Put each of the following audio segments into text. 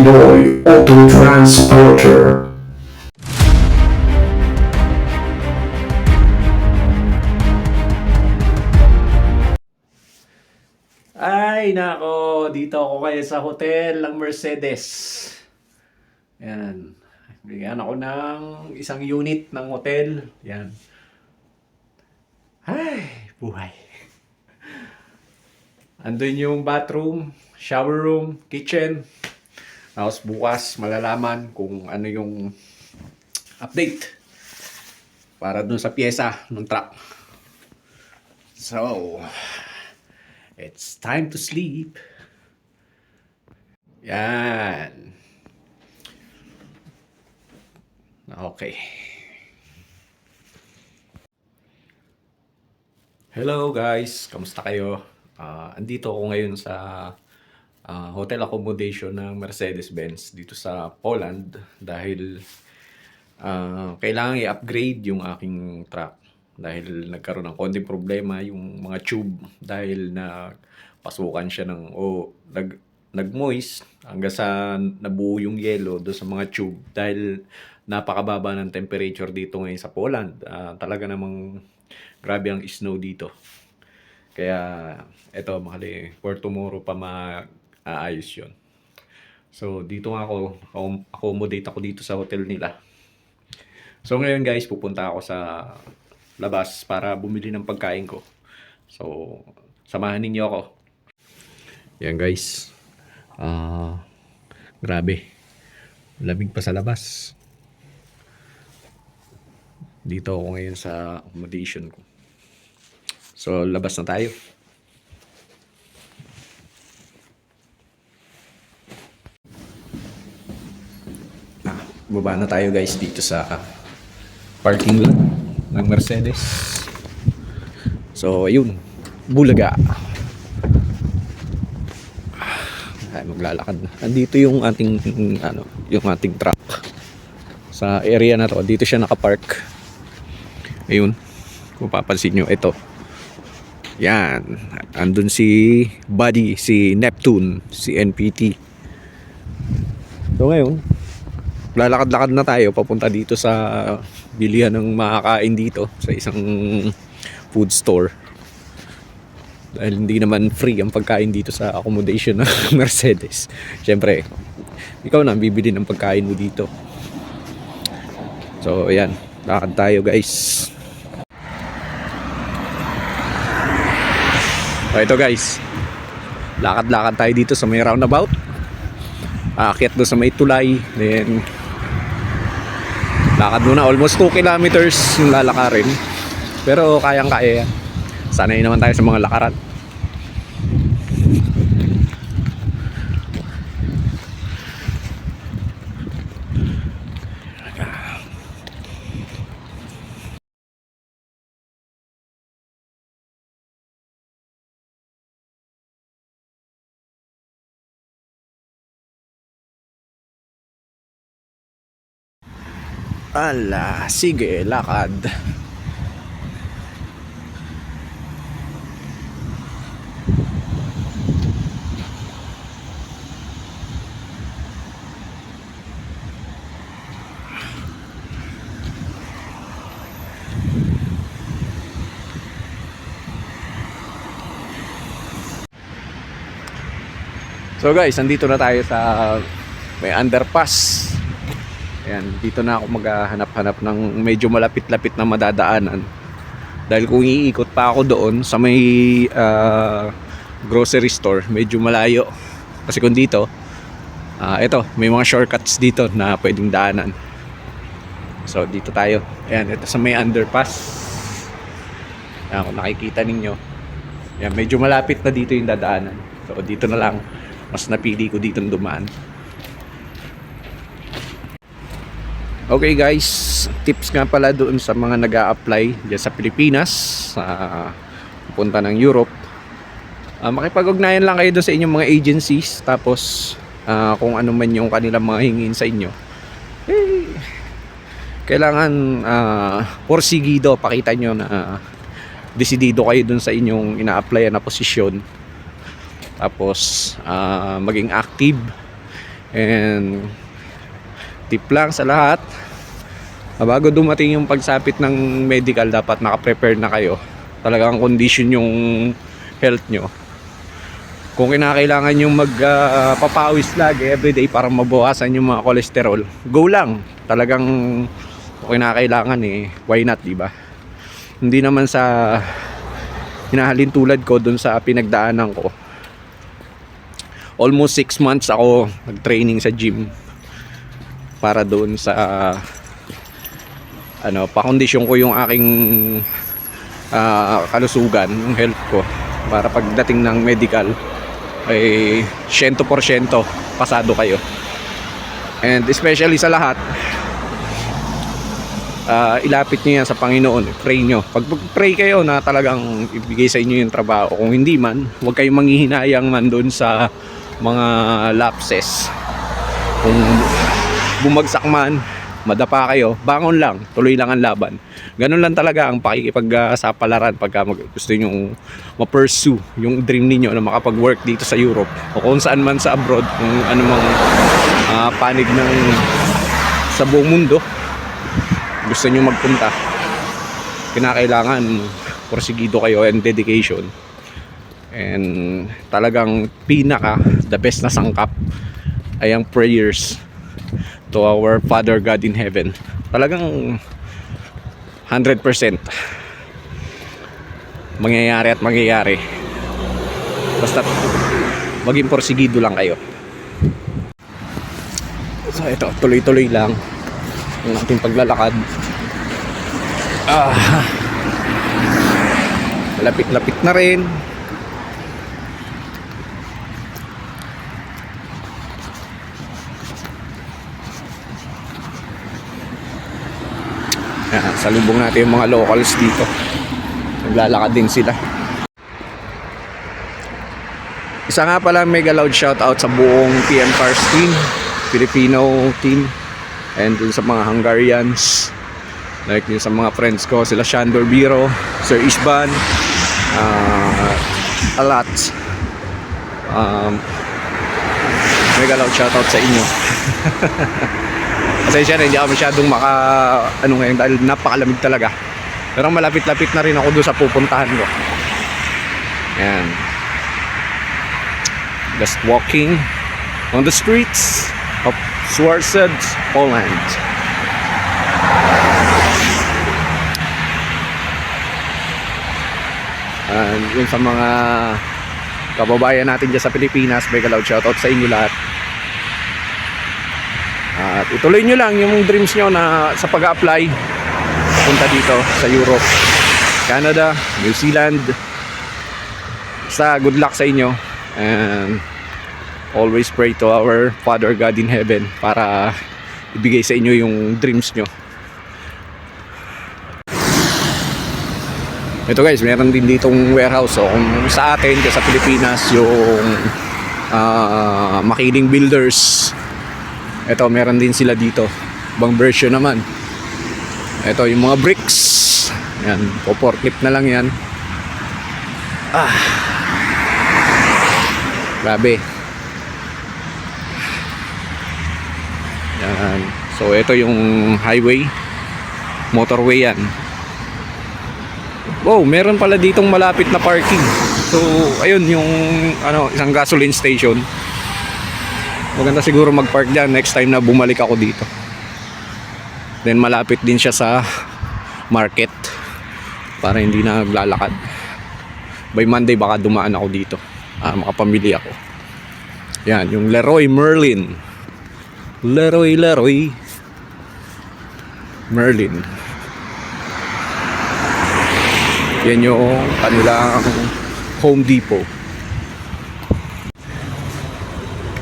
Pinoy Auto Transporter. Ay, nako, dito ako kayo sa hotel ng Mercedes. Yan. Bigyan ako ng isang unit ng hotel. Yan. Ay, buhay. Andun yung bathroom, shower room, kitchen. Tapos bukas malalaman kung ano yung update para dun sa pyesa ng truck. So, it's time to sleep. Yan. Okay. Hello guys, kamusta kayo? Andito ako ngayon sa hotel accommodation ng Mercedes-Benz dito sa Poland dahil kailangan i-upgrade yung aking truck dahil nagkaroon ng konting problema yung mga tube dahil na pasukan siya ng nag-moist hanggang sa nabuo yung yelo doon sa mga tube dahil napakababa ng temperature dito ngayon sa Poland. Talaga namang grabe ang snow dito. Kaya eto mahali for tomorrow pa maaayos yun. So dito nga ako, accommodate ako dito sa hotel nila. So ngayon guys, pupunta ako sa labas para bumili ng pagkain ko. So samahan ninyo ako. Yan guys. Grabe. Lamig pa sa labas. Dito ako ngayon sa accommodation ko. So labas na tayo. Baba na tayo guys dito sa parking lot ng Mercedes. So ayun, Bulaga. Ay, maglalakad na. Andito yung ating yung ating truck. Sa area na to, dito siya nakapark. Ayun. Kung papansin nyo, ito. Yan. Andun si Buddy, si Neptune, si NPT. So ngayon, lalakad-lakad na tayo papunta dito sa bilihan ng makakain dito sa isang food store. Dahil hindi naman free ang pagkain dito sa accommodation ng Mercedes. Siyempre, ikaw na bibili ng pagkain mo dito. So ayan, lakad tayo guys. So ito guys, lakad-lakad tayo dito sa may roundabout. Aakyat doon sa may tulay. Then lakad muna, almost 2 kilometers yung lalakarin. Pero kayang-kaya yan. Sanay naman tayo sa mga lakaran. Ala, sige, lakad. So guys, andito na tayo sa may underpass. Ayan, dito na ako maghahanap-hanap ng medyo malapit-lapit na madadaanan. Dahil kung iikot pa ako doon sa may grocery store, medyo malayo. Kasi kung dito, ito, may mga shortcuts dito na pwedeng daanan. So dito tayo. Ayan, ito sa may underpass. Ayan, kung nakikita ninyo. Ayan, medyo malapit na dito yung dadaanan. So dito na lang. Mas napili ko dito dumaan. Okay guys, tips nga pala doon sa mga nag-a-apply dyan sa Pilipinas, pupunta ng Europe. Makipag-ugnayan lang kayo doon sa inyong mga agencies. Tapos kung ano man yung kanilang mga hingin sa inyo, kailangan porsigido, pakita nyo na desidido kayo doon sa inyong ina-applyan na posisyon. Tapos maging active And tip lang sa lahat, bago dumating yung pagsapit ng medical, dapat naka-prepare na kayo. Talagang condition yung health nyo. Kung kinakailangan yung magpapawis lagi everyday para mabawasan yung mga cholesterol, go lang. Talagang kung kinakailangan why not, diba? Hindi naman sa hinahalin tulad ko dun sa pinagdaanan ko. Almost 6 months ako nag-training sa gym para doon sa pakondisyon ko yung aking kalusugan, yung health ko, para pagdating ng medical ay 100% pasado kayo. And especially sa lahat, ilapit nyo yan sa Panginoon, pray nyo. Pag pray kayo na talagang ibigay sa inyo yung trabaho, kung hindi man, huwag kayong manghihinayang man doon sa mga lapses. Kung bumagsak man, madapa kayo, bangon lang, tuloy lang ang laban. Ganun lang talaga ang pakikipagsapalaran pagka gusto nyo ma-pursue yung dream niyo na makapag-work dito sa Europe o kung saan man sa abroad, kung anumang panig ng sa buong mundo gusto nyo magpunta. Kinakailangan porsigido kayo and dedication, and talagang the best na sangkap ay ang prayers to our Father God in heaven. Talagang 100% mangyayari at mangyayari, basta maging porsigido lang kayo. So ito, tuloy-tuloy lang yung ating paglalakad. Lapit-lapit na rin. Salubong natin yung mga locals dito. Naglalakad din sila. Isa nga pala mega loud shoutout sa buong PM Cars team, Filipino team, and dun sa mga Hungarians, like yun sa mga friends ko, sila Shandor Biro, Sir Ishban, a lot. Mega loud shoutout sa inyo. Pasensya na, hindi ako masyadong ngayon dahil napakalamig talaga. Pero malapit-lapit na rin ako doon sa pupuntahan ko. Ayan. Just walking on the streets of Swarsed, Poland. And yun sa mga kababayan natin dyan sa Pilipinas, mega loud shoutout sa inyo lahat. At ituloy nyo lang yung dreams nyo na sa pag-apply punta dito sa Europe, Canada, New Zealand. Good luck sa inyo, and always pray to our Father God in heaven para ibigay sa inyo yung dreams nyo. Ito guys, meron din ditong warehouse. So kung sa atin sa Pilipinas yung Makiling Builders, ito meron din sila dito, ibang version naman. Ito yung mga bricks, yan, po-forklift na lang yan. Grabe. Yan. So ito yung highway, motorway yan. Wow, meron pala ditong malapit na parking. So ayun yung isang gasoline station. Maganda siguro mag-park dyan next time na bumalik ako dito. Then malapit din siya sa market para hindi na naglalakad. By Monday baka dumaan ako dito, makapamili ako. Yan, yung Leroy Merlin. Leroy Merlin. Yan yung kanilang Home Depot.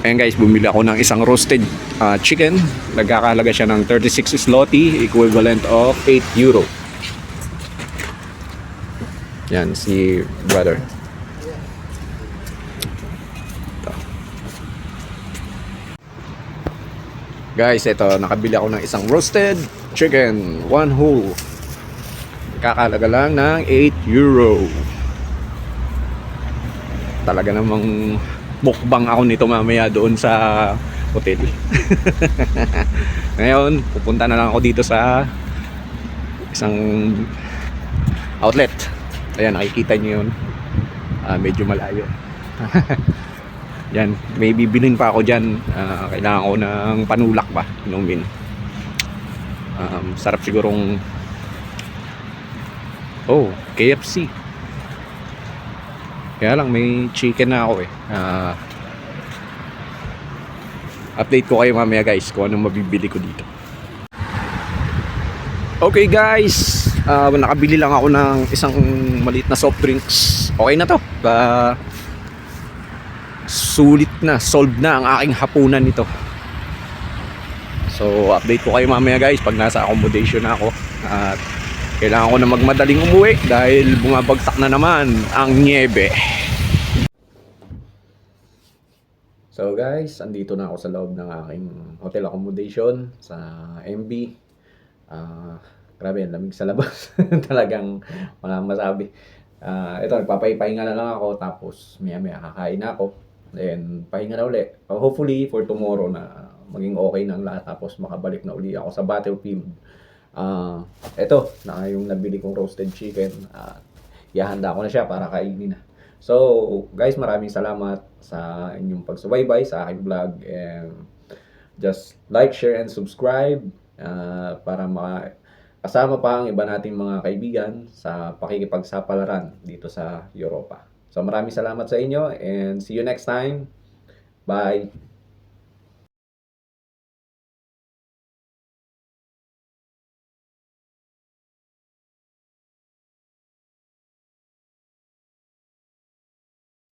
Ayan guys, bumili ako ng isang roasted chicken. Nagkakahalaga siya ng 36 zloty, equivalent of 8 euro. Yan, si brother. Ito. Guys, ito, nakabili ako ng isang roasted chicken, 1 whole. Nagkakahalaga lang ng 8 euro. Talaga namang mukbang ako nito mamaya doon sa hotel. Ngayon, pupunta na lang ako dito sa isang outlet. Ayan, nakikita nyo yun. Medyo malayo. Yan, may bibilin pa ako dyan. Kailangan ko ng panulak pa, inumin. Sarap sigurong KFC. Kaya lang may chicken na ako eh. Update ko kayo mamaya guys kung anong mabibili ko dito. Okay guys, nakabili lang ako ng isang maliit na soft drinks. Okay na to. Sulit na, solved na ang aking hapunan nito. So update ko kayo mamaya guys pag nasa accommodation na ako. At kailangan ko na magmadaling umuwi dahil bumabagsak na naman ang niebe. So guys, andito na ako sa loob ng aking hotel accommodation sa MB. Grabe, ang lamig sa labas. Talagang wala masabi. Ito, nagpapahinga na lang ako tapos maya kakain na ako. Then pahinga na uli. Hopefully for tomorrow na maging okay na ang lahat tapos makabalik na uli ako sa battlefield. Ito, yung nabili kong roasted chicken. Ihahanda ko na siya para kainin na. So, guys, maraming salamat sa inyong pagsubaybay sa aking vlog. And just like, share, and subscribe para kasama pa ang iba nating mga kaibigan sa pakikipagsapalaran dito sa Europa. So, maraming salamat sa inyo and see you next time. Bye!